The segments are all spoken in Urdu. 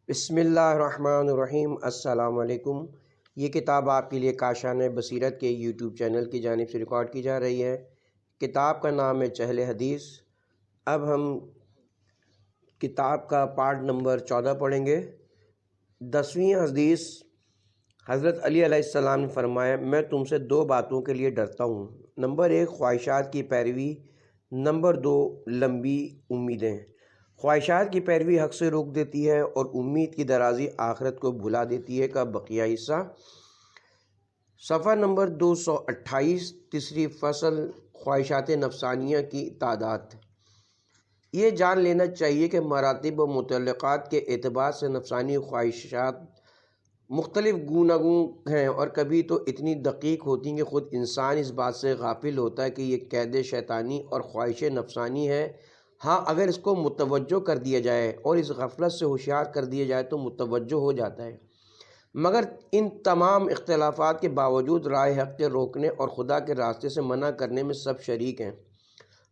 بسم اللہ الرحمن الرحیم۔ السلام علیکم۔ یہ کتاب آپ کے لیے کاشان بصیرت کے یوٹیوب چینل کی جانب سے ریکارڈ کی جا رہی ہے۔ کتاب کا نام ہے چہل حدیث۔ اب ہم کتاب کا پارٹ نمبر 14 پڑھیں گے۔ 10ویں حدیث، حضرت علی علیہ السلام نے فرمایا، میں تم سے دو باتوں کے لیے ڈرتا ہوں، نمبر 1 خواہشات کی پیروی، نمبر 2 لمبی امیدیں۔ خواہشات کی پیروی حق سے روک دیتی ہے اور امید کی درازی آخرت کو بھلا دیتی ہے۔ کا بقیہ حصہ صفحہ نمبر 228، تیسری فصل، خواہشات نفسانیہ کی تعداد۔ یہ جان لینا چاہیے کہ مراتب و متعلقات کے اعتبار سے نفسانی خواہشات مختلف گوناگون ہیں اور کبھی تو اتنی دقیق ہوتی ہیں کہ خود انسان اس بات سے غافل ہوتا ہے کہ یہ قید شیطانی اور خواہش نفسانی ہے۔ ہاں، اگر اس کو متوجہ کر دیا جائے اور اس غفلت سے ہوشیار کر دیا جائے تو متوجہ ہو جاتا ہے، مگر ان تمام اختلافات کے باوجود راہ حق کے روکنے اور خدا کے راستے سے منع کرنے میں سب شریک ہیں،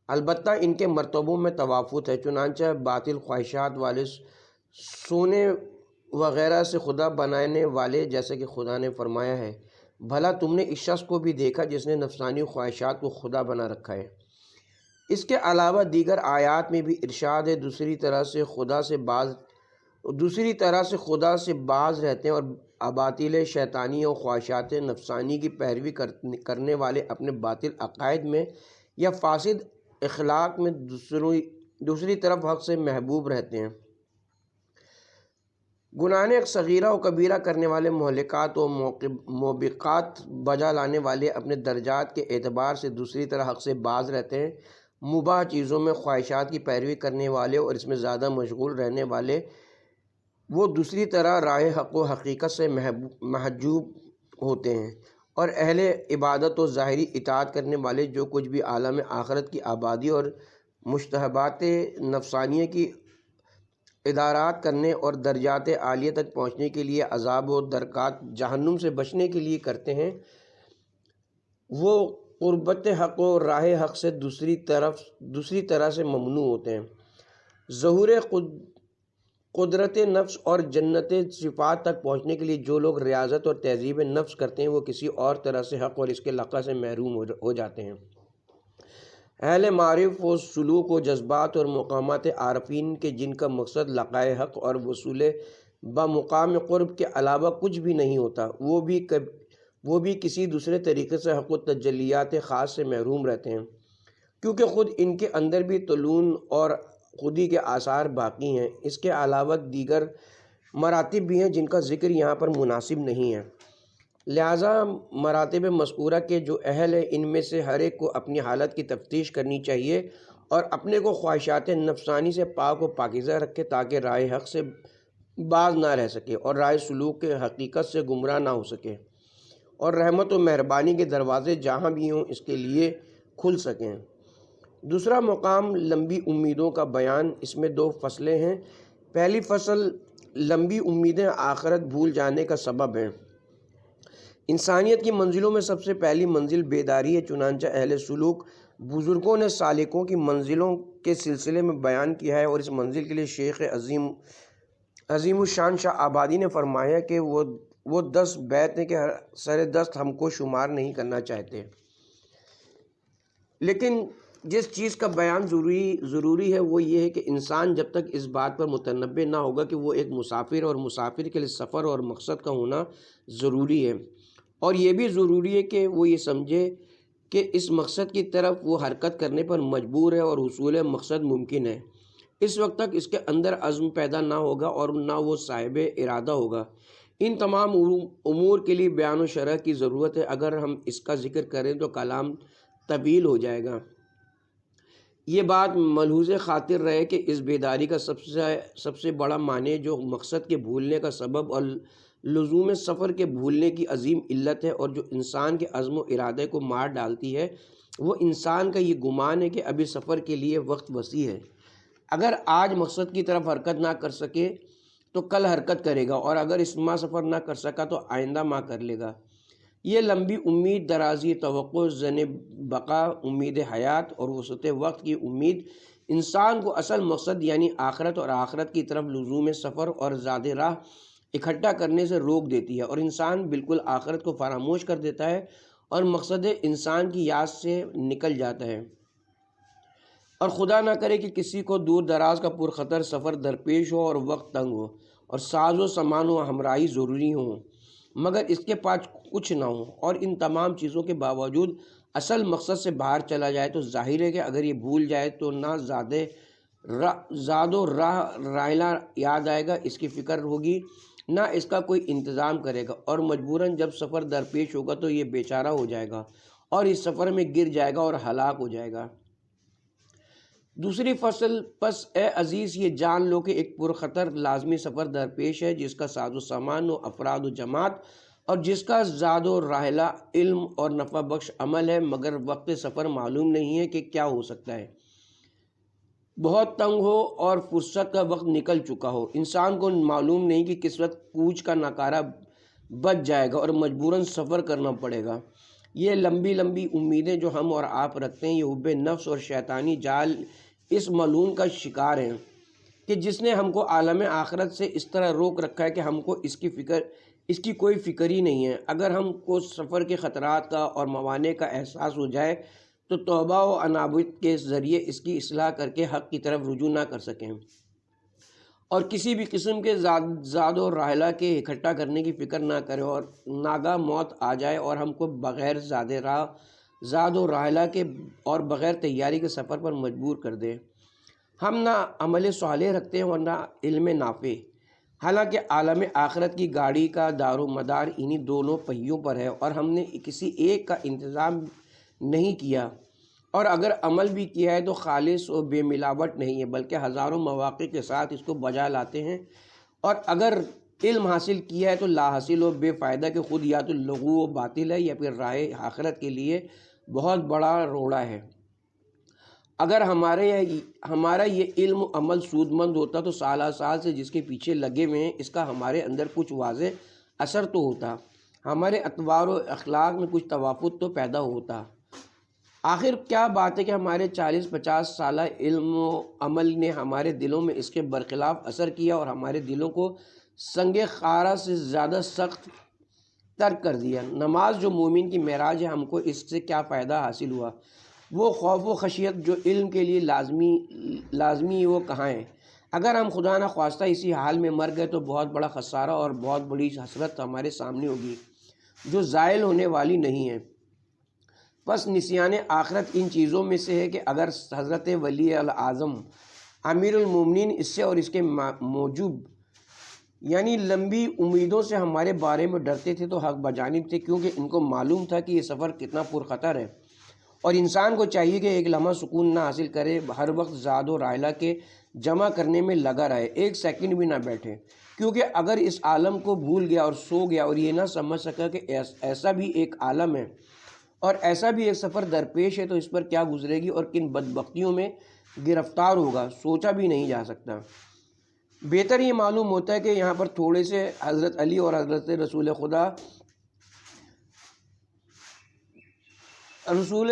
البتہ ان کے مرتبوں میں تفاوت ہے۔ چنانچہ باطل خواہشات والے سونے وغیرہ سے خدا بنانے والے، جیسے کہ خدا نے فرمایا ہے، بھلا تم نے اس شخص کو بھی دیکھا جس نے نفسانی خواہشات کو خدا بنا رکھا ہے۔ اس کے علاوہ دیگر آیات میں بھی ارشاد ہے، دوسری طرح سے خدا سے باز رہتے ہیں اور اباطیل شیطانی اور خواہشات نفسانی کی پیروی کرنے والے اپنے باطل عقائد میں یا فاسد اخلاق میں دوسری طرف حق سے محبوب رہتے ہیں۔ گناہ صغیرہ و کبیرہ کرنے والے، مہلکات و موبقات بجا لانے والے اپنے درجات کے اعتبار سے دوسری طرح حق سے باز رہتے ہیں۔ مباح چیزوں میں خواہشات کی پیروی کرنے والے اور اس میں زیادہ مشغول رہنے والے، وہ دوسری طرح راہ حق و حقیقت سے محجوب ہوتے ہیں، اور اہل عبادت و ظاہری اطاعت کرنے والے جو کچھ بھی عالم آخرت کی آبادی اور مشتہبات نفسانیہ کی ادارات کرنے اور درجات عالیہ تک پہنچنے کے لیے، عذاب و درکات جہنم سے بچنے کے لیے کرتے ہیں، وہ قربت حق و راہ حق سے دوسری طرح سے ممنوع ہوتے ہیں۔ ظہور قدرت نفس اور جنت صفات تک پہنچنے کے لیے جو لوگ ریاضت اور تہذیب نفس کرتے ہیں، وہ کسی اور طرح سے حق اور اس کے لقا سے محروم ہو جاتے ہیں۔ اہل معرف و سلوک و جذبات اور مقامات عارفین کے جن کا مقصد لقائے حق اور وصول بمقام قرب کے علاوہ کچھ بھی نہیں ہوتا، وہ بھی کسی دوسرے طریقے سے حق و تجلیات خاص سے محروم رہتے ہیں، کیونکہ خود ان کے اندر بھی طلون اور خودی کے آثار باقی ہیں۔ اس کے علاوہ دیگر مراتب بھی ہیں جن کا ذکر یہاں پر مناسب نہیں ہے، لہٰذا مراتب مذکورہ کے جو اہل ہیں ان میں سے ہر ایک کو اپنی حالت کی تفتیش کرنی چاہیے اور اپنے کو خواہشات نفسانی سے پاک و پاکیزہ رکھے تاکہ راہ حق سے باز نہ رہ سکے اور راہ سلوک کے حقیقت سے گمراہ نہ ہو سکے، اور رحمت و مہربانی کے دروازے جہاں بھی ہوں اس کے لیے کھل سکیں۔ دوسرا مقام لمبی امیدوں کا بیان، اس میں 2 فصلیں ہیں۔ پہلی فصل، لمبی امیدیں آخرت بھول جانے کا سبب ہیں۔ انسانیت کی منزلوں میں سب سے پہلی منزل بیداری ہے، چنانچہ اہل سلوک بزرگوں نے سالکوں کی منزلوں کے سلسلے میں بیان کیا ہے، اور اس منزل کے لیے شیخ عظیم الشان شاہ آبادی نے فرمایا کہ وہ 10 بیت ہیں کہ سر دست ہم کو شمار نہیں کرنا چاہتے، لیکن جس چیز کا بیان ضروری ہے وہ یہ ہے کہ انسان جب تک اس بات پر متنبہ نہ ہوگا کہ وہ ایک مسافر اور مسافر کے لیے سفر اور مقصد کا ہونا ضروری ہے، اور یہ بھی ضروری ہے کہ وہ یہ سمجھے کہ اس مقصد کی طرف وہ حرکت کرنے پر مجبور ہے اور حصول مقصد ممکن ہے، اس وقت تک اس کے اندر عزم پیدا نہ ہوگا اور نہ وہ صاحب ارادہ ہوگا۔ ان تمام امور کے لیے بیان و شرح کی ضرورت ہے۔ اگر ہم اس کا ذکر کریں تو کلام طویل ہو جائے گا۔ یہ بات ملحوظ خاطر رہے کہ اس بیداری کا سب سے بڑا معنی جو مقصد کے بھولنے کا سبب اور لزوم سفر کے بھولنے کی عظیم علت ہے اور جو انسان کے عزم و ارادے کو مار ڈالتی ہے، وہ انسان کا یہ گمان ہے کہ ابھی سفر کے لیے وقت وسیع ہے، اگر آج مقصد کی طرف حرکت نہ کر سکے تو کل حرکت کرے گا، اور اگر اس ماہ سفر نہ کر سکا تو آئندہ ماہ کر لے گا۔ یہ لمبی امید، درازی توقع، ذن بقا، امید حیات اور وسعت وقت کی امید، انسان کو اصل مقصد یعنی آخرت اور آخرت کی طرف لزوم سفر اور زاد راہ اکٹھا کرنے سے روک دیتی ہے، اور انسان بالکل آخرت کو فراموش کر دیتا ہے اور مقصد انسان کی یاد سے نکل جاتا ہے۔ اور خدا نہ کرے کہ کسی کو دور دراز کا پرخطر سفر درپیش ہو اور وقت تنگ ہو اور ساز و سامان و ہمراہی ضروری ہو، مگر اس کے پاس کچھ نہ ہو، اور ان تمام چیزوں کے باوجود اصل مقصد سے باہر چلا جائے، تو ظاہر ہے کہ اگر یہ بھول جائے تو نہ زاد و راحلہ یاد آئے گا، اس کی فکر ہوگی، نہ اس کا کوئی انتظام کرے گا، اور مجبوراً جب سفر درپیش ہوگا تو یہ بیچارہ ہو جائے گا اور اس سفر میں گر جائے گا اور ہلاک ہو جائے گا۔ دوسری فصل، پس اے عزیز یہ جان لو کہ ایک پرخطر لازمی سفر درپیش ہے، جس کا ساز و سامان و افراد و جماعت اور جس کا زاد و راحلہ علم اور نفع بخش عمل ہے، مگر وقت سفر معلوم نہیں ہے کہ کیا ہو سکتا ہے، بہت تنگ ہو اور فرصت کا وقت نکل چکا ہو۔ انسان کو معلوم نہیں کہ کس وقت کوچ کا ناکارہ بچ جائے گا اور مجبوراً سفر کرنا پڑے گا۔ یہ لمبی لمبی امیدیں جو ہم اور آپ رکھتے ہیں، یہ حب نفس اور شیطانی جال اس ملعون کا شکار ہیں کہ جس نے ہم کو عالم آخرت سے اس طرح روک رکھا ہے کہ ہم کو اس کی کوئی فکر ہی نہیں ہے۔ اگر ہم کو سفر کے خطرات کا اور موانع کا احساس ہو جائے تو توبہ و انابت کے ذریعے اس کی اصلاح کر کے حق کی طرف رجوع نہ کر سکیں، اور کسی بھی قسم کے زاد و راحلہ کے اکٹھا کرنے کی فکر نہ کریں، اور ناگاہ موت آ جائے اور ہم کو بغیر زاد و راحلہ کے اور بغیر تیاری کے سفر پر مجبور کر دے۔ ہم نہ عمل صالح رکھتے ہیں اور نہ علم نافع، حالانکہ عالم آخرت کی گاڑی کا دار و مدار انہی دونوں پہیوں پر ہے، اور ہم نے کسی ایک کا انتظام نہیں کیا، اور اگر عمل بھی کیا ہے تو خالص و بے ملاوٹ نہیں ہے، بلکہ ہزاروں مواقع کے ساتھ اس کو بجا لاتے ہیں، اور اگر علم حاصل کیا ہے تو لا حاصل و بے فائدہ کہ خود یا تو لغو و باطل ہے یا پھر راہ آخرت کے لیے بہت بڑا روڑا ہے۔ اگر ہمارا یہ علم و عمل سود مند ہوتا تو سالہ سال سے جس کے پیچھے لگے ہوئے ہیں اس کا ہمارے اندر کچھ واضح اثر تو ہوتا، ہمارے اطوار و اخلاق میں کچھ توافت تو پیدا ہوتا۔ آخر کیا بات ہے کہ ہمارے 40-50 سالہ علم و عمل نے ہمارے دلوں میں اس کے برخلاف اثر کیا اور ہمارے دلوں کو سنگ خارا سے زیادہ سخت تر کر دیا۔ نماز جو مومن کی معراج ہے، ہم کو اس سے کیا فائدہ حاصل ہوا؟ وہ خوف و خشیت جو علم کے لیے لازمی وہ کہاں ہے؟ اگر ہم خدا نہ خواستہ اسی حال میں مر گئے تو بہت بڑا خسارہ اور بہت بڑی حسرت ہمارے سامنے ہوگی جو زائل ہونے والی نہیں ہے۔ پس نسیان آخرت ان چیزوں میں سے ہے کہ اگر حضرت ولی الاعظم امیر المومنین اس سے اور اس کے موجب یعنی لمبی امیدوں سے ہمارے بارے میں ڈرتے تھے تو حق بجانب تھے، کیونکہ ان کو معلوم تھا کہ یہ سفر کتنا پرخطر ہے، اور انسان کو چاہیے کہ ایک لمحہ سکون نہ حاصل کرے، ہر وقت زاد و راحلہ کے جمع کرنے میں لگا رہے، ایک سیکنڈ بھی نہ بیٹھے، کیونکہ اگر اس عالم کو بھول گیا اور سو گیا اور یہ نہ سمجھ سکا کہ ایسا بھی ایک عالم ہے اور ایسا بھی ایک سفر درپیش ہے، تو اس پر کیا گزرے گی اور کن بدبختیوں میں گرفتار ہوگا، سوچا بھی نہیں جا سکتا۔ بہتر یہ معلوم ہوتا ہے کہ یہاں پر تھوڑے سے حضرت علی اور حضرت رسول خدا رسول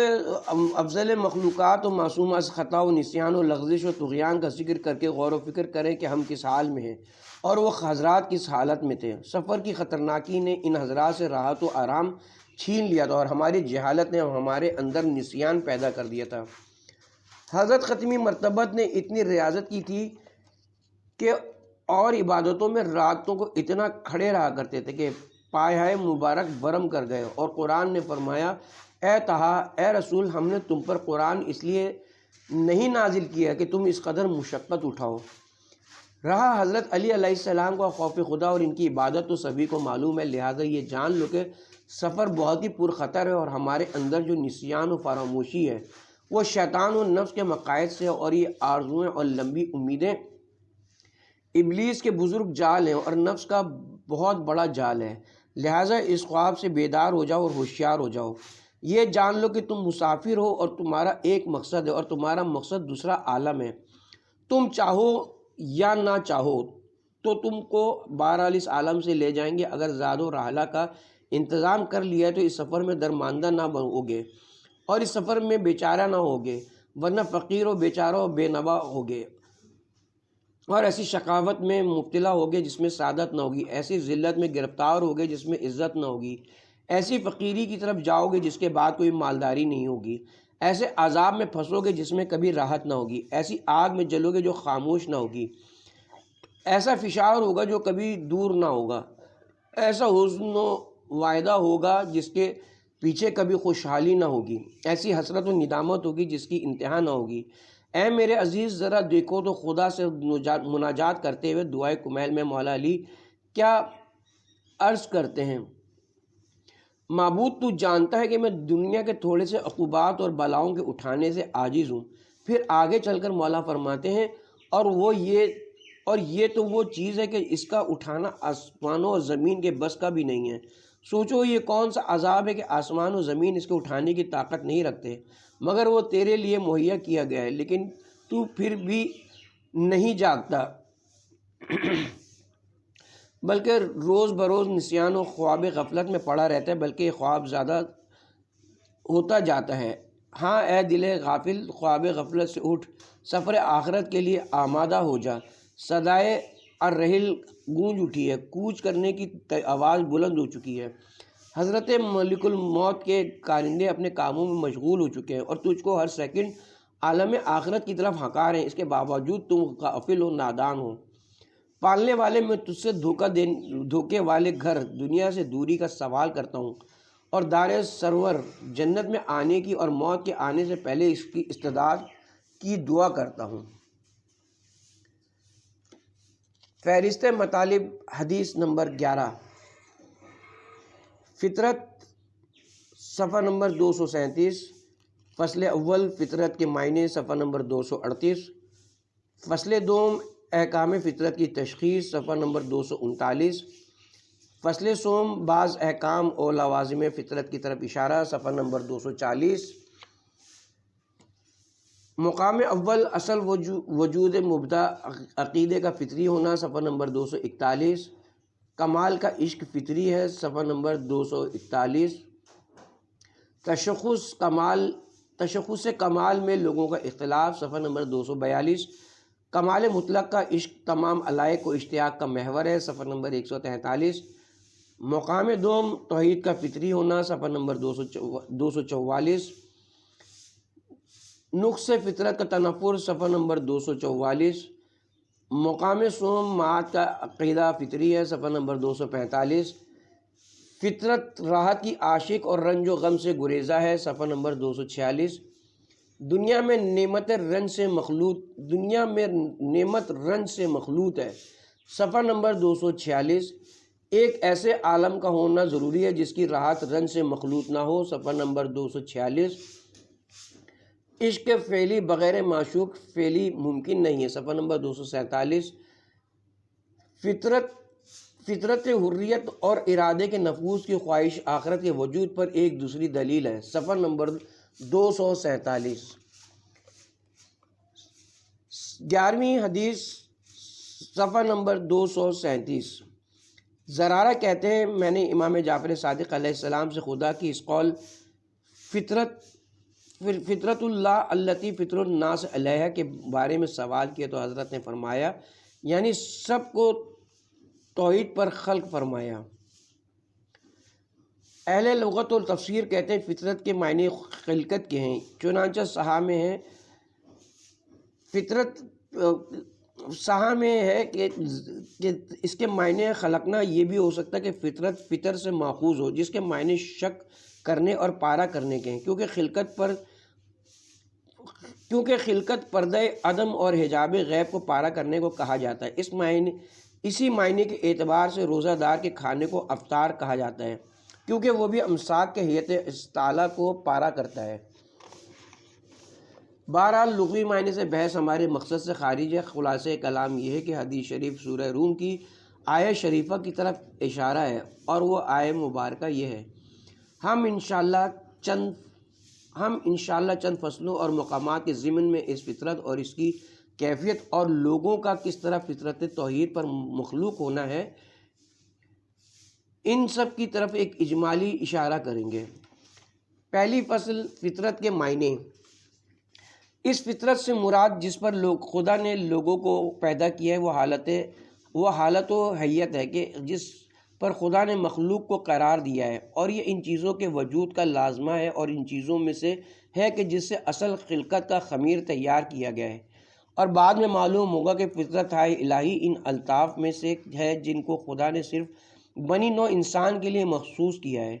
افضل مخلوقات و معصوم از خطا و نسیان و لغزش و طغیان کا ذکر کر کے غور و فکر کریں کہ ہم کس حال میں ہیں اور وہ حضرات کس حالت میں تھے۔ سفر کی خطرناکی نے ان حضرات سے راحت و آرام چھین لیا تھا، اور ہماری جہالت نے ہمارے اندر نسیان پیدا کر دیا تھا۔ حضرت ختمی مرتبت نے اتنی ریاضت کی تھی کہ اور عبادتوں میں راتوں کو اتنا کھڑے رہا کرتے تھے کہ پائے مبارک برم کر گئے، اور قرآن نے فرمایا، اے طہا، اے رسول، ہم نے تم پر قرآن اس لیے نہیں نازل کیا کہ تم اس قدر مشقت اٹھاؤ۔ رہا حضرت علی علیہ السلام کا خوف خدا اور ان کی عبادت تو سبھی کو معلوم ہے، لہٰذا یہ جان لو کہ سفر بہت ہی پرخطر ہے، اور ہمارے اندر جو نسیان و فراموشی ہے وہ شیطان و نفس کے مقاصد سے، اور یہ آرزویں اور لمبی امیدیں ابلیس کے بزرگ جال ہیں اور نفس کا بہت بڑا جال ہے، لہٰذا اس خواب سے بیدار ہو جاؤ اور ہوشیار ہو جاؤ۔ یہ جان لو کہ تم مسافر ہو اور تمہارا ایک مقصد ہے، اور تمہارا مقصد دوسرا عالم ہے۔ تم چاہو یا نہ چاہو تو تم کو بہرحال اس عالم سے لے جائیں گے۔ اگر زاد و راحلہ کا انتظام کر لیا تو اس سفر میں درماندہ نہ ہوگے اور اس سفر میں بیچارہ نہ ہوگے، ورنہ فقیر و بیچارہ و بے نوا ہوگے، اور ایسی شقاوت میں مبتلا ہوگے جس میں سعادت نہ ہوگی، ایسی ذلت میں گرفتار ہوگے جس میں عزت نہ ہوگی، ایسی فقیری کی طرف جاؤ گے جس کے بعد کوئی مالداری نہیں ہوگی، ایسے عذاب میں پھنسو گے جس میں کبھی راحت نہ ہوگی، ایسی آگ میں جلو گے جو خاموش نہ ہوگی، ایسا فشار ہوگا جو کبھی دور نہ ہوگا، ایسا حزن و وعدہ ہوگا جس کے پیچھے کبھی خوشحالی نہ ہوگی، ایسی حسرت و ندامت ہوگی جس کی انتہا نہ ہوگی۔ اے میرے عزیز ذرا دیکھو تو خدا سے مناجات کرتے ہوئے دعائے کمیل میں مولا علی کیا عرض کرتے ہیں، معبود تو جانتا ہے کہ میں دنیا کے تھوڑے سے عقوبات اور بلاؤں کے اٹھانے سے عاجز ہوں۔ پھر آگے چل کر مولا فرماتے ہیں اور یہ تو وہ چیز ہے کہ اس کا اٹھانا آسمانوں اور زمین کے بس کا بھی نہیں ہے۔ سوچو یہ کون سا عذاب ہے کہ آسمان و زمین اس کے اٹھانے کی طاقت نہیں رکھتے، مگر وہ تیرے لیے مہیا کیا گیا ہے، لیکن تو پھر بھی نہیں جاگتا، بلکہ روز بروز نسیان و خواب غفلت میں پڑا رہتا ہے، بلکہ یہ خواب زیادہ ہوتا جاتا ہے۔ ہاں اے دل غافل، خواب غفلت سے اٹھ، سفر آخرت کے لیے آمادہ ہو جا۔ صدائے الرحل گونج اٹھی ہے، کوچ کرنے کی آواز بلند ہو چکی ہے، حضرت ملک الموت کے کارندے اپنے کاموں میں مشغول ہو چکے ہیں اور تجھ کو ہر سیکنڈ عالم آخرت کی طرف ہکار ہیں، اس کے باوجود تم غافل و نادان ہو۔ پالنے والے میں تجھ سے دھوکے والے گھر دنیا سے دوری کا سوال کرتا ہوں، اور دار سرور جنت میں آنے کی اور موت کے آنے سے پہلے اس کی استعداد کی دعا کرتا ہوں۔ فہرست مطالب حدیث نمبر 11، فطرت، صفحہ نمبر 237، فصل اول فطرت کے معنی، صفحہ نمبر 238، فصل دوم احکام فطرت کی تشخیص، صفحہ نمبر 239، فصل سوم بعض احکام اور لوازم فطرت کی طرف اشارہ، صفحہ نمبر 240، مقام اول اصل وجود مبدا عقیدے کا فطری ہونا، صفحہ نمبر 241، کمال کا عشق فطری ہے، صفحہ نمبر 241، تشخص کمال میں لوگوں کا اختلاف، صفحہ نمبر 242، کمال مطلق کا عشق تمام علائق و اشتیاق کا محور ہے، صفحہ نمبر 143، مقام دوم توحید کا فطری ہونا، صفحہ نمبر 244، نقص فطرت کا تنفر، صفحہ نمبر 244، مقام سوم معاد کا عقیدہ فطری ہے، صفحہ نمبر 245، فطرت راحت کی عاشق اور رنج و غم سے گریزہ ہے، صفحہ نمبر 246، دنیا میں نعمت رنج سے مخلوط ہے، صفحہ نمبر 246، ایک ایسے عالم کا ہونا ضروری ہے جس کی راحت رنج سے مخلوط نہ ہو، صفحہ نمبر 246، عشق فعلی بغیر معشوق فعلی ممکن نہیں ہے، صفحہ نمبر 247، فطرت حریت اور ارادے کے نفوذ کی خواہش آخرت کے وجود پر ایک دوسری دلیل ہے، صفحہ نمبر 247، 11ویں حدیث، صفحہ نمبر 237، زرارہ کہتے ہیں میں نے امام جعفر صادق علیہ السلام سے خدا کی اس قول فطرت اللہ التی فطر الناس علیہ کے بارے میں سوال کیا تو حضرت نے فرمایا یعنی سب کو توحید پر خلق فرمایا۔ اہل لغت و تفسیر کہتے ہیں فطرت کے معنی خلقت کے ہیں، چنانچہ صحاح میں ہے فطرت صحاح میں ہے کہ اس کے معنی خلقنا، یہ بھی ہو سکتا ہے کہ فطرت فطر سے ماخوذ ہو جس کے معنی شک کرنے اور پارا کرنے کے ہیں، کیونکہ خلقت پردہ عدم اور حجاب غیب کو پارا کرنے کو کہا جاتا ہے۔ اسی معنی کے اعتبار سے روزہ دار کے کھانے کو افطار کہا جاتا ہے، کیونکہ وہ بھی امساک کے ہیئت استعلا کو پارا کرتا ہے۔ بہرحال لغوی معنی سے بحث ہمارے مقصد سے خارج ہے۔ خلاصہ کلام یہ ہے کہ حدیث شریف سورہ روم کی آیہ شریفہ کی طرف اشارہ ہے، اور وہ آیہ مبارکہ یہ ہے۔ ہم انشاءاللہ چند فصلوں اور مقامات کے ضمن میں اس فطرت اور اس کی کیفیت اور لوگوں کا کس طرح فطرت توحید پر مخلوق ہونا ہے، ان سب کی طرف ایک اجمالی اشارہ کریں گے۔ پہلی فصل، فطرت کے معنی۔ اس فطرت سے مراد جس پر خدا نے لوگوں کو پیدا کیا ہے وہ حالت و حیت ہے کہ جس پر خدا نے مخلوق کو قرار دیا ہے، اور یہ ان چیزوں کے وجود کا لازمہ ہے، اور ان چیزوں میں سے ہے کہ جس سے اصل خلقت کا خمیر تیار کیا گیا ہے۔ اور بعد میں معلوم ہوگا کہ فطرت الہی ان الطاف میں سے ہے جن کو خدا نے صرف بنی نوع انسان کے لیے مخصوص کیا ہے۔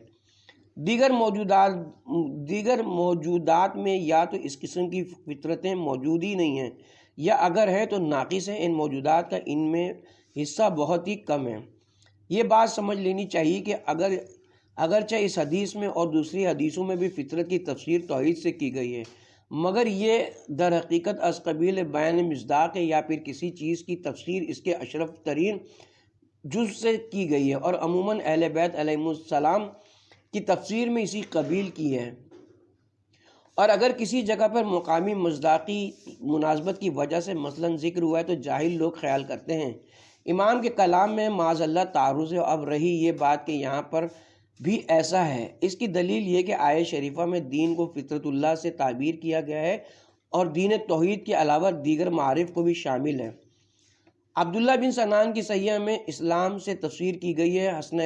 دیگر موجودات میں یا تو اس قسم کی فطرتیں موجود ہی نہیں ہیں، یا اگر ہے تو ناقص ہیں۔ ان موجودات کا ان میں حصہ بہت ہی کم ہے۔ یہ بات سمجھ لینی چاہیے کہ اگرچہ اس حدیث میں اور دوسری حدیثوں میں بھی فطرت کی تفسیر توحید سے کی گئی ہے، مگر یہ در حقیقت از قبیل بیان مصداق ہے، یا پھر کسی چیز کی تفسیر اس کے اشرف ترین جز سے کی گئی ہے، اور عموماً اہل بیت علیہم السلام کی تفسیر میں اسی قبیل کی ہے۔ اور اگر کسی جگہ پر مقامی مصداقی مناسبت کی وجہ سے مثلاً ذکر ہوا ہے تو جاہل لوگ خیال کرتے ہیں امام کے کلام میں معاذ اللہ تعارض ہے۔ اب رہی یہ بات کہ یہاں پر بھی ایسا ہے، اس کی دلیل یہ کہ آیت شریفہ میں دین کو فطرت اللہ سے تعبیر کیا گیا ہے، اور دین توحید کے علاوہ دیگر معارف کو بھی شامل ہے۔ عبداللہ بن سنان کی صحیحہ میں اسلام سے تفسیر کی گئی ہے، حسنہ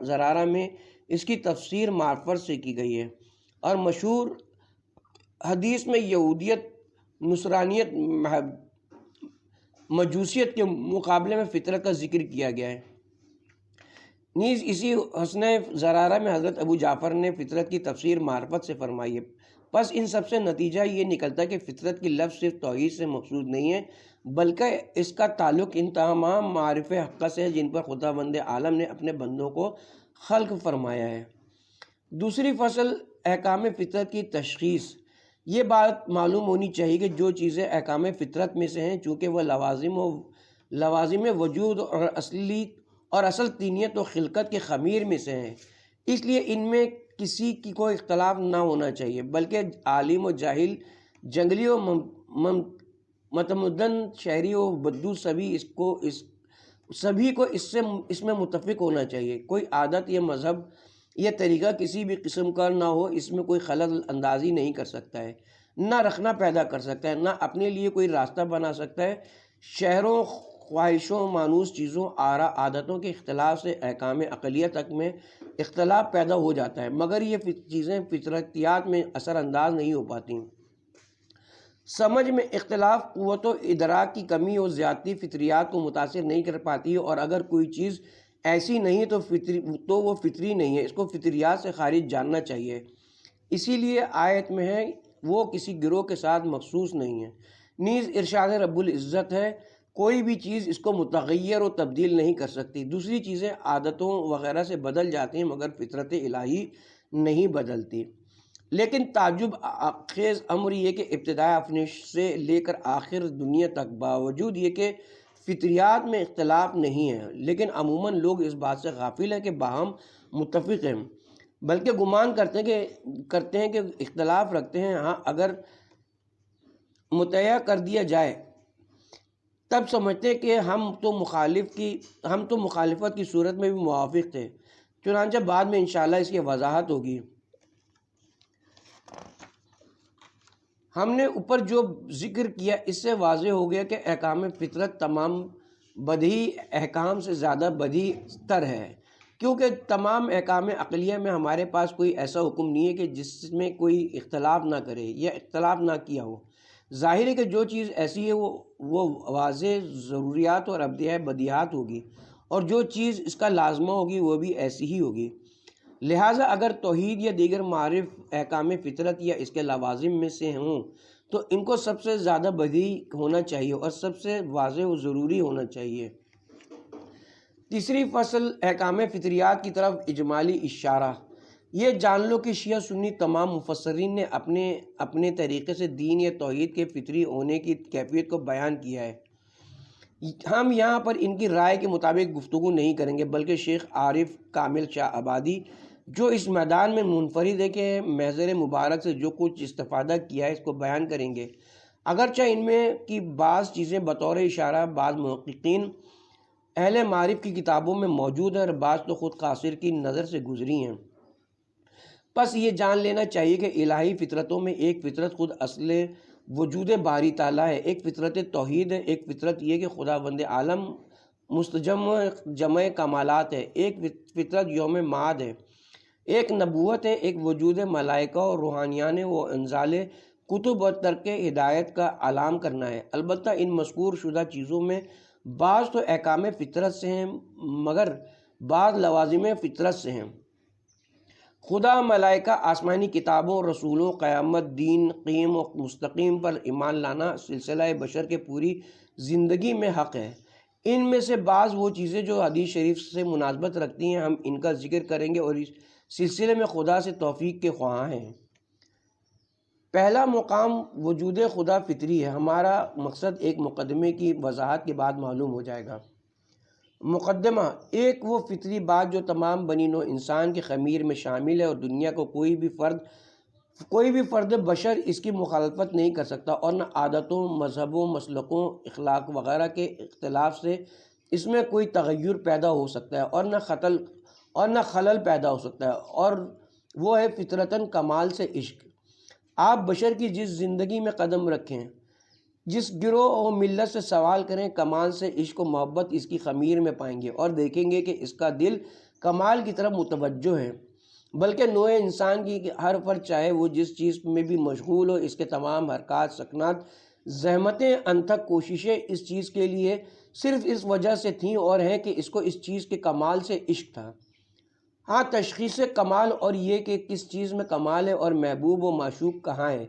زرارہ میں اس کی تفسیر معرفت سے کی گئی ہے، اور مشہور حدیث میں یہودیت، نصرانیت، مجوسیت کے مقابلے میں فطرت کا ذکر کیا گیا ہے۔ نیز اسی حسنہ زرارہ میں حضرت ابو جعفر نے فطرت کی تفسیر معرفت سے فرمائی ہے۔ پس ان سب سے نتیجہ یہ نکلتا ہے کہ فطرت کی لفظ صرف توحید سے مقصود نہیں ہے، بلکہ اس کا تعلق ان تمام معارف حقہ سے ہے جن پر خداوند عالم نے اپنے بندوں کو خلق فرمایا ہے۔ دوسری فصل، احکام فطرت کی تشخیص۔ یہ بات معلوم ہونی چاہیے کہ جو چیزیں احکام فطرت میں سے ہیں، چونکہ وہ لوازم وجود اور اصل طینیت و خلقت کے خمیر میں سے ہیں، اس لیے ان میں کسی کی کوئی اختلاف نہ ہونا چاہیے، بلکہ عالم و جاہل، جنگلی و متمدن، شہری و بدو سبھی کو اس میں متفق ہونا چاہیے۔ کوئی عادت یا مذہب یا طریقہ کسی بھی قسم کا نہ ہو، اس میں کوئی خلل اندازی نہیں کر سکتا ہے، نہ رکھنا پیدا کر سکتا ہے، نہ اپنے لیے کوئی راستہ بنا سکتا ہے۔ شہروں، خواہشوں، مانوس چیزوں، آراء، عادتوں کے اختلاف سے احکام عقلیہ تک میں اختلاف پیدا ہو جاتا ہے، مگر یہ چیزیں فطرتیات میں اثر انداز نہیں ہو پاتی۔ سمجھ میں اختلاف قوت و ادراک کی کمی اور زیادتی فطریات کو متاثر نہیں کر پاتی، اور اگر کوئی چیز ایسی نہیں تو وہ فطری نہیں ہے، اس کو فطریات سے خارج جاننا چاہیے۔ اسی لیے آیت میں ہے وہ کسی گروہ کے ساتھ مخصوص نہیں ہے۔ نیز ارشاد رب العزت ہے کوئی بھی چیز اس کو متغیر و تبدیل نہیں کر سکتی۔ دوسری چیزیں عادتوں وغیرہ سے بدل جاتی ہیں، مگر فطرت الہی نہیں بدلتی۔ لیکن تعجب خیز امر یہ کہ ابتدائے افنش سے لے کر آخر دنیا تک باوجود یہ کہ فطریات میں اختلاف نہیں ہے، لیکن عموماً لوگ اس بات سے غافل ہیں کہ باہم متفق ہیں، بلکہ گمان کرتے ہیں کہ اختلاف رکھتے ہیں۔ ہاں، اگر متعین کر دیا جائے تب سمجھتے ہیں کہ ہم تو مخالفت کی صورت میں بھی موافق تھے، چنانچہ بعد میں انشاءاللہ اس کی وضاحت ہوگی۔ ہم نے اوپر جو ذکر کیا اس سے واضح ہو گیا کہ احکام فطرت تمام بدیہی احکام سے زیادہ بدیہی تر ہے، کیونکہ تمام احکام عقلیہ میں ہمارے پاس کوئی ایسا حکم نہیں ہے کہ جس میں کوئی اختلاف نہ کرے یا اختلاف نہ کیا ہو۔ ظاہر ہے کہ جو چیز ایسی ہے وہ واضح ضروریات اور ابدیہ بدیہات ہوگی، اور جو چیز اس کا لازمہ ہوگی وہ بھی ایسی ہی ہوگی۔ لہٰذا اگر توحید یا دیگر معارف احکام فطرت یا اس کے لوازم میں سے ہوں تو ان کو سب سے زیادہ بدیہی ہونا چاہیے اور سب سے واضح و ضروری ہونا چاہیے۔ تیسری فصل، احکام فطریات کی طرف اجمالی اشارہ۔ یہ جان لو کہ شیعہ سنی تمام مفسرین نے اپنے طریقے سے دین یا توحید کے فطری ہونے کی کیفیت کو بیان کیا ہے۔ ہم یہاں پر ان کی رائے کے مطابق گفتگو نہیں کریں گے، بلکہ شیخ عارف کامل شاہ آبادی جو اس میدان میں منفرد ہے کہ محضر مبارک سے جو کچھ استفادہ کیا ہے اس کو بیان کریں گے۔ اگرچہ ان میں کی بعض چیزیں بطور اشارہ بعض محققین اہل معارف کی کتابوں میں موجود ہیں، اور بعض تو خود قاصر کی نظر سے گزری ہیں۔ پس یہ جان لینا چاہیے کہ الہی فطرتوں میں ایک فطرت خود اصل وجود باری تعالیٰ ہے، ایک فطرت توحید ہے، ایک فطرت یہ کہ خداوند عالم مستجم جمع کمالات ہے، ایک فطرت یوم معاد ہے، ایک نبوت ہے، ایک وجود ملائکہ اور روحانیان و انزال کتب اور ترک ہدایت کا اعلان کرنا ہے۔ البتہ ان مذکور شدہ چیزوں میں بعض تو احکام فطرت سے ہیں مگر بعض لوازم فطرت سے ہیں۔ خدا، ملائکہ، آسمانی کتابوں، رسولوں، قیامت، دین قیم و مستقیم پر ایمان لانا سلسلہ بشر کے پوری زندگی میں حق ہے۔ ان میں سے بعض وہ چیزیں جو حدیث شریف سے مناسبت رکھتی ہیں ہم ان کا ذکر کریں گے اور اس سلسلے میں خدا سے توفیق کے خواہاں ہیں۔ پہلا مقام وجود خدا فطری ہے۔ ہمارا مقصد ایک مقدمے کی وضاحت کے بعد معلوم ہو جائے گا۔ مقدمہ: ایک وہ فطری بات جو تمام بنی نوع انسان کے خمیر میں شامل ہے اور دنیا کو کوئی بھی فرد بشر اس کی مخالفت نہیں کر سکتا، اور نہ عادتوں، مذہبوں، مسلکوں، اخلاق وغیرہ کے اختلاف سے اس میں کوئی تغیر پیدا ہو سکتا ہے اور نہ خلل پیدا ہو سکتا ہے، اور وہ ہے فطرتاً کمال سے عشق۔ آپ بشر کی جس زندگی میں قدم رکھیں، جس گروہ و ملت سے سوال کریں، کمال سے عشق و محبت اس کی خمیر میں پائیں گے اور دیکھیں گے کہ اس کا دل کمال کی طرف متوجہ ہے۔ بلکہ نوع انسان کی ہر فرد چاہے وہ جس چیز میں بھی مشغول ہو، اس کے تمام حرکات، سکنات، زحمتیں، انتھک کوششیں اس چیز کے لیے صرف اس وجہ سے تھیں اور ہیں کہ اس کو اس چیز کے کمال سے عشق تھا۔ ہاں، تشخیص کمال اور یہ کہ کس چیز میں کمال ہے اور محبوب و معشوق کہاں ہے،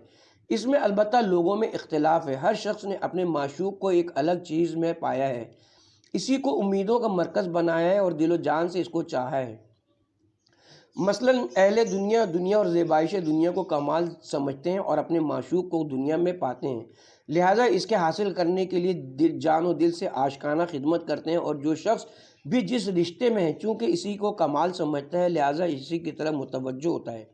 اس میں البتہ لوگوں میں اختلاف ہے۔ ہر شخص نے اپنے معشوق کو ایک الگ چیز میں پایا ہے، اسی کو امیدوں کا مرکز بنایا ہے اور دل و جان سے اس کو چاہا ہے۔ مثلاً اہل دنیا اور زیبائش دنیا کو کمال سمجھتے ہیں اور اپنے معشوق کو دنیا میں پاتے ہیں، لہٰذا اس کے حاصل کرنے کے لیے جان و دل سے عاشقانہ خدمت کرتے ہیں، اور جو شخص بھی جس رشتے میں ہے چونکہ اسی کو کمال سمجھتا ہے لہٰذا اسی کی طرف متوجہ ہوتا ہے۔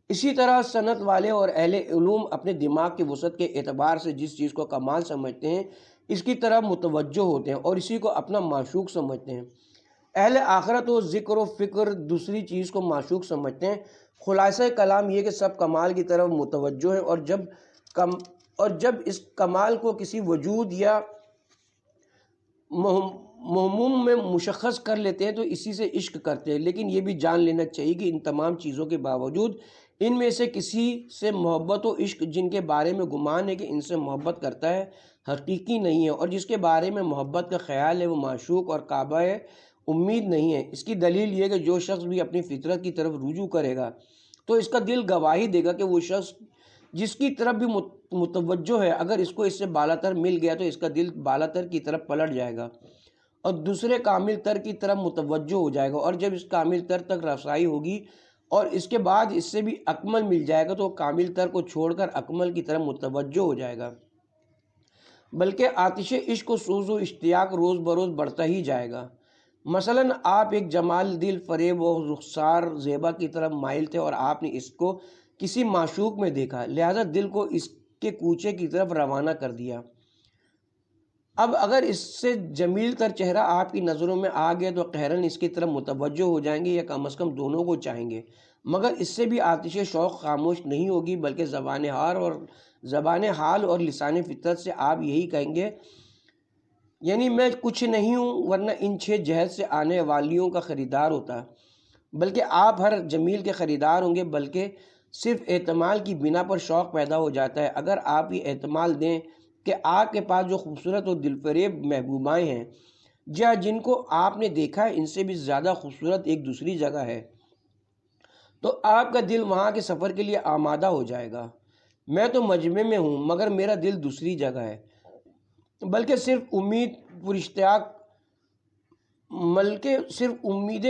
اسی طرح صنعت والے اور اہل علوم اپنے دماغ کی وسعت کے اعتبار سے جس چیز کو کمال سمجھتے ہیں اس کی طرف متوجہ ہوتے ہیں اور اسی کو اپنا معشوق سمجھتے ہیں۔ اہل آخرت و ذکر و فکر دوسری چیز کو معشوق سمجھتے ہیں۔ خلاصہ کلام یہ کہ سب کمال کی طرف متوجہ ہیں اور جب اس کمال کو کسی وجود یا مہموم میں مشخص کر لیتے ہیں تو اسی سے عشق کرتے ہیں، لیکن یہ بھی جان لینا چاہیے کہ ان تمام چیزوں کے باوجود ان میں سے کسی سے محبت و عشق جن کے بارے میں گمان ہے کہ ان سے محبت کرتا ہے حقیقی نہیں ہے، اور جس کے بارے میں محبت کا خیال ہے وہ معشوق اور کعبہ امید نہیں ہے۔ اس کی دلیل یہ کہ جو شخص بھی اپنی فطرت کی طرف رجوع کرے گا تو اس کا دل گواہی دے گا کہ وہ شخص جس کی طرف بھی متوجہ ہے اگر اس کو اس سے بالا تر مل گیا تو اس کا دل بالا تر کی طرف پلٹ جائے گا اور دوسرے کامل تر کی طرف متوجہ ہو جائے گا، اور جب اس کامل تر تک رسائی ہوگی اور اس کے بعد اس سے بھی اکمل مل جائے گا تو وہ کامل تر کو چھوڑ کر اکمل کی طرف متوجہ ہو جائے گا، بلکہ آتش عشق و سوز و اشتیاق روز بروز بڑھتا ہی جائے گا۔ مثلاً آپ ایک جمال دل فریب و رخسار زیبا کی طرف مائل تھے اور آپ نے اس کو کسی معشوق میں دیکھا، لہذا دل کو اس کے کوچے کی طرف روانہ کر دیا۔ اب اگر اس سے جمیل تر چہرہ آپ کی نظروں میں آ گیا تو قہراً اس کی طرف متوجہ ہو جائیں گے یا کم از کم دونوں کو چاہیں گے، مگر اس سے بھی آتش شوق خاموش نہیں ہوگی، بلکہ زبان حال اور لسان فطرت سے آپ یہی کہیں گے، یعنی میں کچھ نہیں ہوں ورنہ ان 6 جہت سے آنے والیوں کا خریدار ہوتا، بلکہ آپ ہر جمیل کے خریدار ہوں گے، بلکہ صرف احتمال کی بنا پر شوق پیدا ہو جاتا ہے۔ اگر آپ یہ احتمال دیں کہ آپ کے پاس جو خوبصورت اور دلفریب محبوبائیں ہیں یا جن کو آپ نے دیکھا ہے ان سے بھی زیادہ خوبصورت ایک دوسری جگہ ہے تو آپ کا دل وہاں کے سفر کے لیے آمادہ ہو جائے گا۔ میں تو مجمع میں ہوں مگر میرا دل دوسری جگہ ہے، بلکہ صرف امید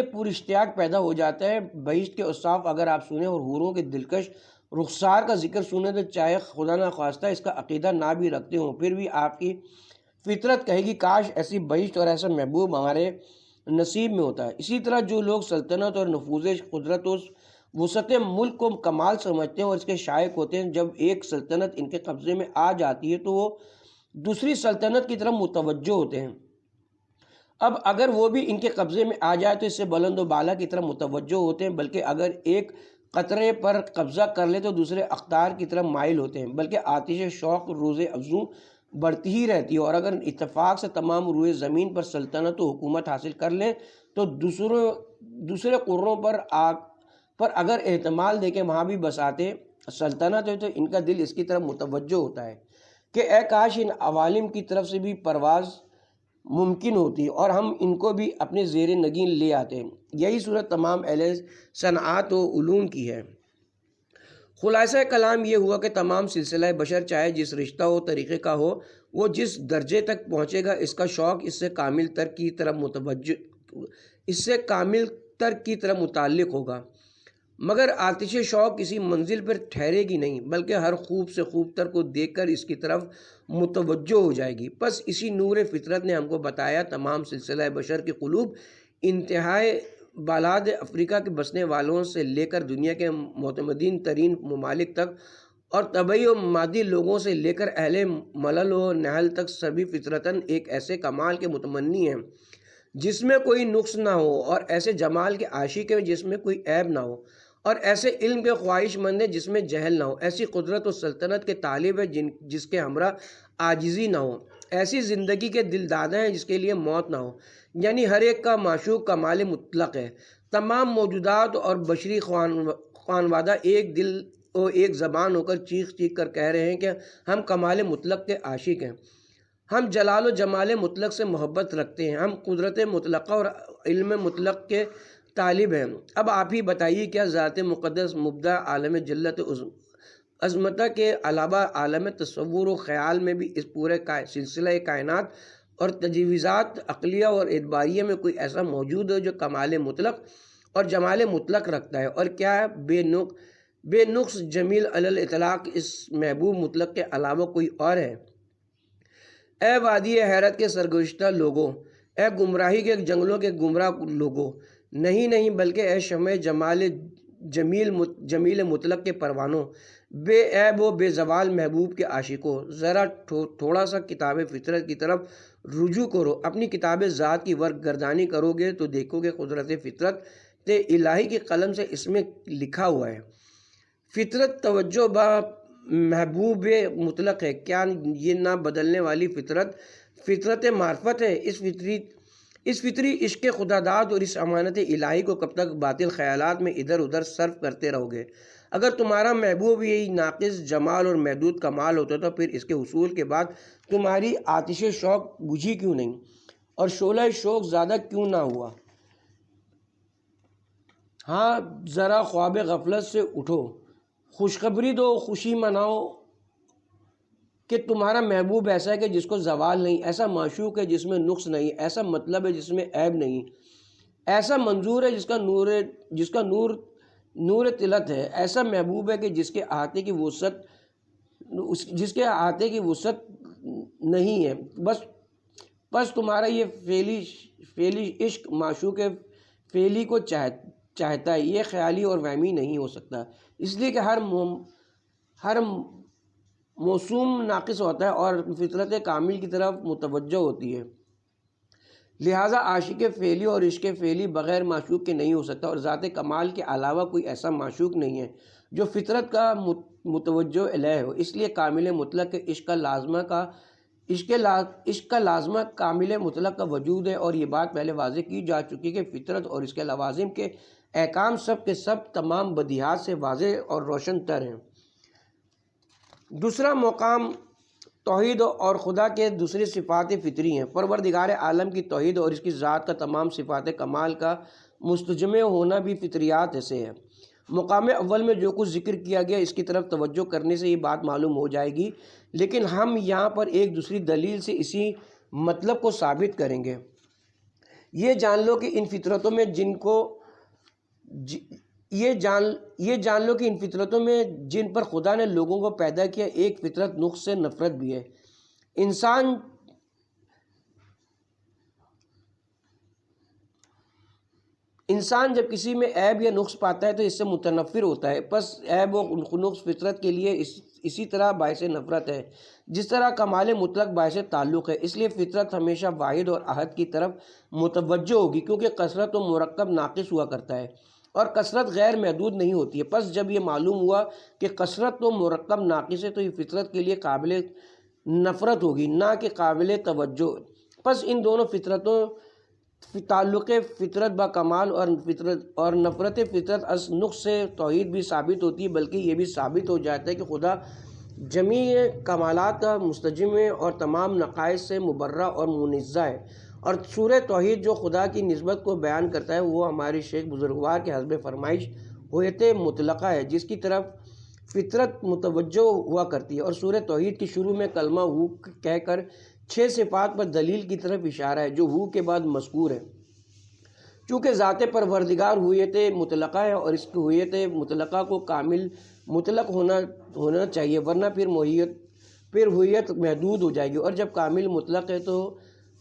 پر اشتیاق پیدا ہو جاتا ہے۔ بہشت کے اوصاف اگر آپ سنیں اور حوروں کے دلکش رخسار کا ذکر سنیں تو چاہے خدا نخواستہ اس کا عقیدہ نہ بھی رکھتے ہوں پھر بھی آپ کی فطرت کہے گی کاش ایسی بہشت اور ایسا محبوب ہمارے نصیب میں ہوتا ہے۔ اسی طرح جو لوگ سلطنت اور نفوذ قدرت و وسعت ملک کو کمال سمجھتے ہیں اور اس کے شائق ہوتے ہیں، جب ایک سلطنت ان کے قبضے میں آ جاتی ہے تو وہ دوسری سلطنت کی طرف متوجہ ہوتے ہیں۔ اب اگر وہ بھی ان کے قبضے میں آ جائے تو اس سے بلند و بالا کی طرف متوجہ ہوتے ہیں، بلکہ اگر ایک قطرے پر قبضہ کر لے تو دوسرے اقدار کی طرف مائل ہوتے ہیں، بلکہ آتش شوق روز افزوں بڑھتی ہی رہتی ہے، اور اگر اتفاق سے تمام روئے زمین پر سلطنت و حکومت حاصل کر لیں تو دوسرے قروں پر اگر احتمال دے کے وہاں بھی بساتے سلطنت ہے تو ان کا دل اس کی طرف متوجہ ہوتا ہے کہ اے کاش ان عوالم کی طرف سے بھی پرواز ممکن ہوتی اور ہم ان کو بھی اپنے زیر نگین لے آتے۔ یہی صورت تمام اہل صنعت و علوم کی ہے۔ خلاصہ کلام یہ ہوا کہ تمام سلسلہ بشر چاہے جس رشتہ و طریقے کا ہو، وہ جس درجے تک پہنچے گا اس کا شوق اس سے کامل تر کی طرف متعلق ہوگا، مگر آتش شوق کسی منزل پر ٹھہرے گی نہیں، بلکہ ہر خوب سے خوب تر کو دیکھ کر اس کی طرف متوجہ ہو جائے گی۔ پس اسی نور فطرت نے ہم کو بتایا تمام سلسلہ بشر کے قلوب انتہائی بالاد افریقہ کے بسنے والوں سے لے کر دنیا کے معتمدین ترین ممالک تک، اور طبعی و مادی لوگوں سے لے کر اہل ملل و نحل تک سبھی فطرتاً ایک ایسے کمال کے متمنی ہیں جس میں کوئی نقص نہ ہو، اور ایسے جمال کے عاشق ہیں جس میں کوئی عیب نہ ہو، اور ایسے علم کے خواہش مند ہیں جس میں جہل نہ ہو، ایسی قدرت و سلطنت کے طالب ہے جس کے ہمراہ عاجزی نہ ہو، ایسی زندگی کے دل دادہ ہیں جس کے لیے موت نہ ہو، یعنی ہر ایک کا معشوق کمال مطلق ہے۔ تمام موجودات اور بشری خانوادہ ایک دل و ایک زبان ہو کر چیخ چیخ کر کہہ رہے ہیں کہ ہم کمال مطلق کے عاشق ہیں، ہم جلال و جمال مطلق سے محبت رکھتے ہیں، ہم قدرت مطلقہ اور علم مطلق کے طالب ہیں۔ اب آپ ہی بتائیے کیا ذات مقدس مبدع عالم جلت عظمتہ کے علاوہ عالم تصور و خیال میں بھی اس پورے سلسلہ کائنات اور تجویزات عقلیہ اور اعتباریہ میں کوئی ایسا موجود ہے جو کمال مطلق اور جمال مطلق رکھتا ہے؟ اور کیا بے نقص جمیل علی الاطلاق اس محبوب مطلق کے علاوہ کوئی اور ہے؟ اے وادی حیرت کے سرگزشتہ لوگوں، اے گمراہی کے جنگلوں کے گمراہ لوگوں، نہیں بلکہ اے شمع جمیل مطلق کے پروانوں، بے عیب و بے زوال محبوب کے عاشقوں، ذرا تھوڑا سا کتاب فطرت کی طرف رجوع کرو۔ اپنی کتاب ذات کی ورق گردانی کرو گے تو دیکھو گے قدرت فطرت الہی کی قلم سے اس میں لکھا ہوا ہے، فطرت توجہ با محبوب مطلق ہے۔ کیا یہ نہ بدلنے والی فطرت معرفت ہے؟ اس فطری عشق خدا داد اور اس امانت الہی کو کب تک باطل خیالات میں ادھر ادھر صرف کرتے رہو گے؟ اگر تمہارا محبوب یہی ناقص جمال اور محدود کمال ہوتا تو پھر اس کے حصول کے بعد تمہاری آتش شوق بجھی کیوں نہیں اور شعلہ شوق زیادہ کیوں نہ ہوا؟ ہاں، ذرا خواب غفلت سے اٹھو، خوشخبری دو، خوشی مناؤ کہ تمہارا محبوب ایسا ہے کہ جس کو زوال نہیں، ایسا معشوق ہے جس میں نقص نہیں، ایسا مطلب ہے جس میں عیب نہیں، ایسا منظور ہے جس کا نور طلت ہے، ایسا محبوب ہے کہ جس کے احاطے کی وسعت نہیں ہے۔ بس تمہارا یہ فعلی عشق معشوق فعلی کو چاہتا ہے، یہ خیالی اور وہمی نہیں ہو سکتا، اس لیے کہ ہر موسوم ناقص ہوتا ہے اور فطرت کامل کی طرف متوجہ ہوتی ہے، لہٰذا عاشق فعلی اور عشق فعلی بغیر معشوق کے نہیں ہو سکتا، اور ذات کمال کے علاوہ کوئی ایسا معشوق نہیں ہے جو فطرت کا متوجہ الیہ ہو۔ اس لیے کامل مطلق کے عشق کا لازمہ کامل مطلق کا وجود ہے، اور یہ بات پہلے واضح کی جا چکی کہ فطرت اور اس کے لوازم کے احکام سب کے سب تمام بدیہات سے واضح اور روشن تر ہیں۔ دوسرا مقام توحید اور خدا کے دوسری صفات فطری ہیں۔ پروردگار عالم کی توحید اور اس کی ذات کا تمام صفات کمال کا مستجمع ہونا بھی فطریات سے ہے۔ مقام اول میں جو کچھ ذکر کیا گیا اس کی طرف توجہ کرنے سے یہ بات معلوم ہو جائے گی، لیکن ہم یہاں پر ایک دوسری دلیل سے اسی مطلب کو ثابت کریں گے۔ یہ جان لو کہ ان فطرتوں میں جن پر خدا نے لوگوں کو پیدا کیا ایک فطرت نقص سے نفرت بھی ہے۔ انسان جب کسی میں عیب یا نقص پاتا ہے تو اس سے متنفر ہوتا ہے، پس عیب و نقص فطرت کے لیے اسی طرح باعث نفرت ہے جس طرح کمال مطلق باعث تعلق ہے۔ اس لیے فطرت ہمیشہ واحد اور احد کی طرف متوجہ ہوگی، کیونکہ کثرت و مرکب ناقص ہوا کرتا ہے، اور کثرت غیر محدود نہیں ہوتی ہے۔ پس جب یہ معلوم ہوا کہ کثرت تو مرکب ناقص ہے تو یہ فطرت کے لیے قابل نفرت ہوگی نہ کہ قابل توجہ۔ پس ان دونوں فطرتوں تعلق فطرت با کمال اور نفرت فطرت از نقص توحید بھی ثابت ہوتی ہے، بلکہ یہ بھی ثابت ہو جاتا ہے کہ خدا جمیع کمالات کا مستجم ہے اور تمام نقائص سے مبرہ اور منزہ ہے۔ اور سورہ توحید جو خدا کی نسبت کو بیان کرتا ہے وہ ہمارے شیخ بزرگوار کے حسب فرمائش ہویت مطلقہ ہے، جس کی طرف فطرت متوجہ ہوا کرتی ہے۔ اور سورہ توحید کی شروع میں کلمہ ہو کہہ کر 6 صفات پر دلیل کی طرف اشارہ ہے جو ہو کے بعد مذکور ہے۔ چونکہ ذات پروردگار ہویت مطلقہ ہے اور اس کی ہویت مطلقہ کو کامل مطلق ہونا چاہیے، ورنہ پھر ہویت محدود ہو جائے گی، اور جب کامل مطلق ہے تو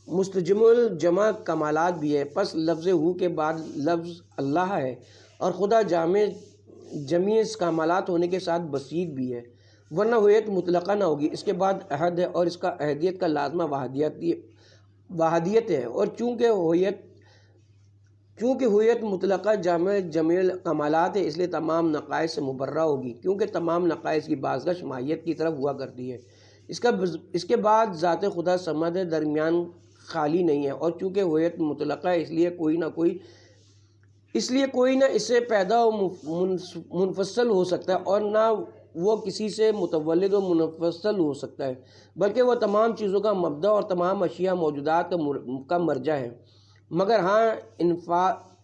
مستجم الجمع کمالات بھی ہے۔ پس لفظ ہو کے بعد لفظ اللہ ہے اور خدا جمیع کمالات ہونے کے ساتھ بسیط بھی ہے، ورنہ ہویت مطلقہ نہ ہوگی۔ اس کے بعد احد ہے اور اس کا احدیت کا لازمہ واحدیت ہے، اور چونکہ ہویت مطلقہ جمیع کمالات ہے اس لیے تمام نقائص سے مبرہ ہوگی، کیونکہ تمام نقائص کی بازگشت ماہیت کی طرف ہوا کرتی ہے۔ اس کے بعد ذات خدا صمد ہے، درمیان خالی نہیں ہے، اور چونکہ ہویت مطلقہ ہے اس لیے کوئی نہ اس سے پیدا و منفصل ہو سکتا ہے اور نہ وہ کسی سے متولد و منفصل ہو سکتا ہے، بلکہ وہ تمام چیزوں کا مبدا اور تمام اشیاء موجودات کا مرجع ہے۔ مگر ہاں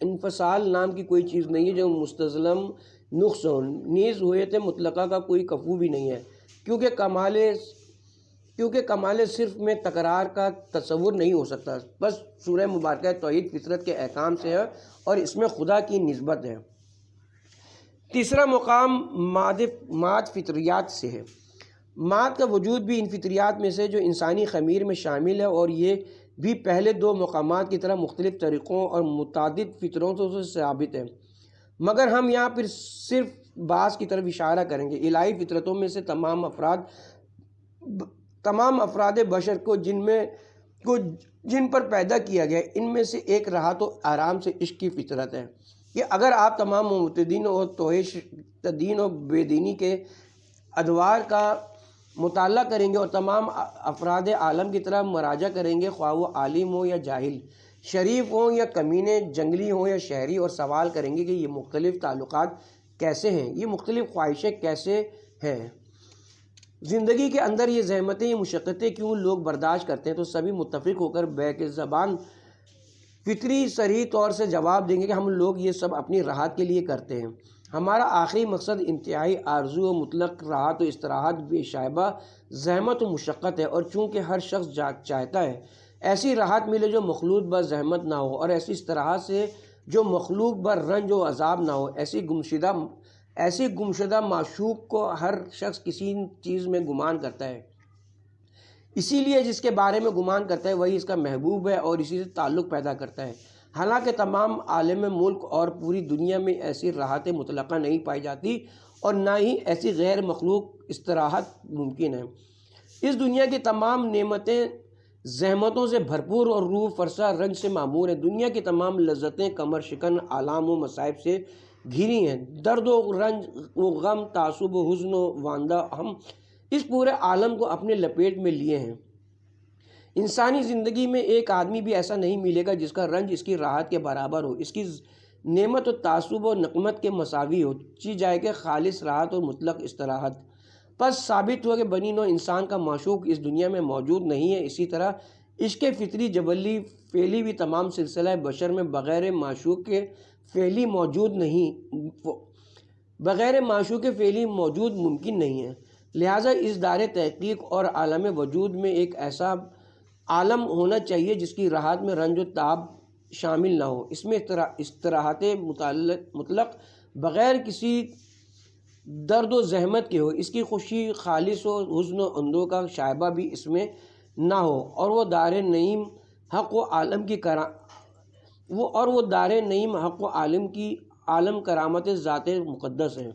انفصال نام کی کوئی چیز نہیں ہے جو مستلزم نقص ہو، نیز ہویت مطلقہ کا کوئی کفو بھی نہیں ہے، کیونکہ کمال صرف میں تکرار کا تصور نہیں ہو سکتا۔ بس سورہ مبارکہ توحید فطرت کے احکام سے ہے اور اس میں خدا کی نسبت ہے۔ تیسرا مقام ماد فطریات سے ہے۔ ماد کا وجود بھی ان فطریات میں سے جو انسانی خمیر میں شامل ہے، اور یہ بھی پہلے دو مقامات کی طرح مختلف طریقوں اور متعدد فطرتوں سے ثابت ہے، مگر ہم یہاں پھر صرف بعض کی طرف اشارہ کریں گے۔ الہی فطرتوں میں سے تمام افراد بشر کو جن پر پیدا کیا گیا، ان میں سے ایک راحت و آرام سے عشق کی فطرت ہے کہ اگر آپ تمام مبتدین اور توحید و بے دینی کے ادوار کا مطالعہ کریں گے اور تمام افراد عالم کی طرف مراجعہ کریں گے، خواہ وہ عالم ہوں یا جاہل، شریف ہوں یا کمینے، جنگلی ہوں یا شہری، اور سوال کریں گے کہ یہ مختلف تعلقات کیسے ہیں، یہ مختلف خواہشیں کیسے ہیں، زندگی کے اندر یہ زحمتیں، یہ مشقتیں کیوں لوگ برداشت کرتے ہیں، تو سبھی متفق ہو کر بیک زبان فطری صریح طور سے جواب دیں گے کہ ہم لوگ یہ سب اپنی راحت کے لیے کرتے ہیں۔ ہمارا آخری مقصد انتہائی آرزو و مطلق راحت و استراحت بے شائبہ زحمت و مشقت ہے، اور چونکہ ہر شخص چاہتا ہے ایسی راحت ملے جو مخلوط بر زحمت نہ ہو، اور ایسی استراحت سے جو مخلوق بر رنج و عذاب نہ ہو، ایسی گمشدہ معشوق کو ہر شخص کسی چیز میں گمان کرتا ہے، اسی لیے جس کے بارے میں گمان کرتا ہے وہی اس کا محبوب ہے اور اسی سے تعلق پیدا کرتا ہے۔ حالانکہ تمام عالم ملک اور پوری دنیا میں ایسی راحت مطلقہ نہیں پائی جاتی اور نہ ہی ایسی غیر مخلوق استراحت ممکن ہے۔ اس دنیا کی تمام نعمتیں زحمتوں سے بھرپور اور روح فرسا رنج سے معمور ہیں۔ دنیا کی تمام لذتیں کمر شکن آلام و مصائب سے گھری ہیں۔ درد و رنج و غم، تعصب و حزن و واندہ ہم اس پورے عالم کو اپنے لپیٹ میں لیے ہیں۔ انسانی زندگی میں ایک آدمی بھی ایسا نہیں ملے گا جس کا رنج اس کی راحت کے برابر ہو، اس کی نعمت و تعصب و نقمت کے مساوی ہو۔ چی جائے کہ خالص راحت اور مطلق استراحت۔ پس ثابت ہوا کہ بنی نوع انسان کا معشوق اس دنیا میں موجود نہیں ہے۔ اسی طرح عشق فطری جبلی فعلی بھی تمام سلسلہ بشر میں بغیر معشوق کے فعلی موجود ممکن نہیں ہے۔ لہٰذا اس دار تحقیق اور عالم وجود میں ایک ایسا عالم ہونا چاہیے جس کی راحت میں رنج و تعب شامل نہ ہو، اس میں استراحت مطلق بغیر کسی درد و زحمت کے ہو، اس کی خوشی خالص و حزن و اندو کا شائبہ بھی اس میں نہ ہو، اور وہ دار نعیم حق و عالم کرامت ذات مقدس ہے۔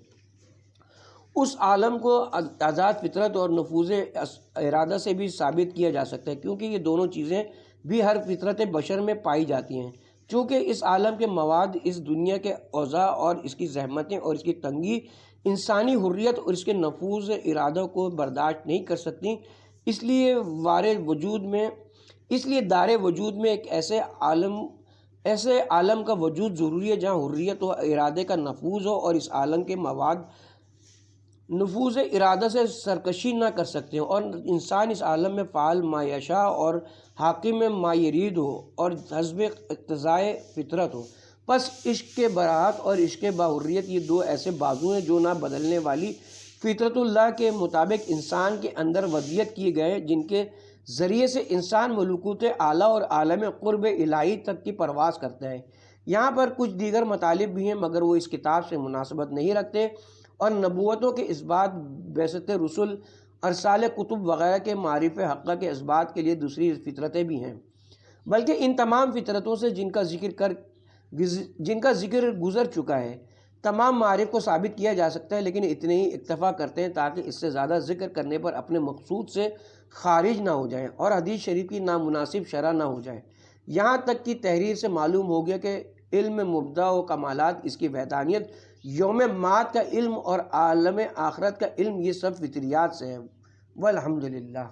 اس عالم کو آزاد فطرت اور نفوذ ارادہ سے بھی ثابت کیا جا سکتا ہے، کیونکہ یہ دونوں چیزیں بھی ہر فطرت بشر میں پائی جاتی ہیں۔ چونکہ اس عالم کے مواد، اس دنیا کے اوضاع اور اس کی زحمتیں اور اس کی تنگی انسانی حریت اور اس کے نفوذ ارادہ کو برداشت نہیں کر سکتی، اس لیے دار وجود میں ایک ایسے عالم کا وجود ضروری ہے جہاں حریت و ارادے کا نفوذ ہو اور اس عالم کے مواد نفوذ ارادہ سے سرکشی نہ کر سکتے ہوں، اور انسان اس عالم میں فعال ما یشاء اور حاکم ما یرید ہو اور حسب اقتضائے فطرت ہو۔ پس عشق کے براعت اور عشق باحریت یہ دو ایسے بازو ہیں جو نہ بدلنے والی فطرت اللہ کے مطابق انسان کے اندر ودیت کیے گئے، جن کے ذریعے سے انسان ملکوت اعلیٰ اور عالم قرب الہی تک کی پرواز کرتا ہے۔ یہاں پر کچھ دیگر مطالب بھی ہیں مگر وہ اس کتاب سے مناسبت نہیں رکھتے، اور نبوتوں کے اثبات، بعثت رسل، ارسال کتب وغیرہ کے معارف حقہ کے اثبات کے لیے دوسری فطرتیں بھی ہیں، بلکہ ان تمام فطرتوں سے جن کا ذکر گزر چکا ہے تمام معارف کو ثابت کیا جا سکتا ہے، لیکن اتنے ہی اکتفا کرتے ہیں تاکہ اس سے زیادہ ذکر کرنے پر اپنے مقصود سے خارج نہ ہو جائیں اور حدیث شریف کی نامناسب شرح نہ ہو جائے۔ یہاں تک کہ تحریر سے معلوم ہو گیا کہ علم مبدع و کمالات، اس کی وحدانیت، یوم معاد کا علم اور عالم آخرت کا علم، یہ سب فطریات سے ہیں۔ والحمدللہ۔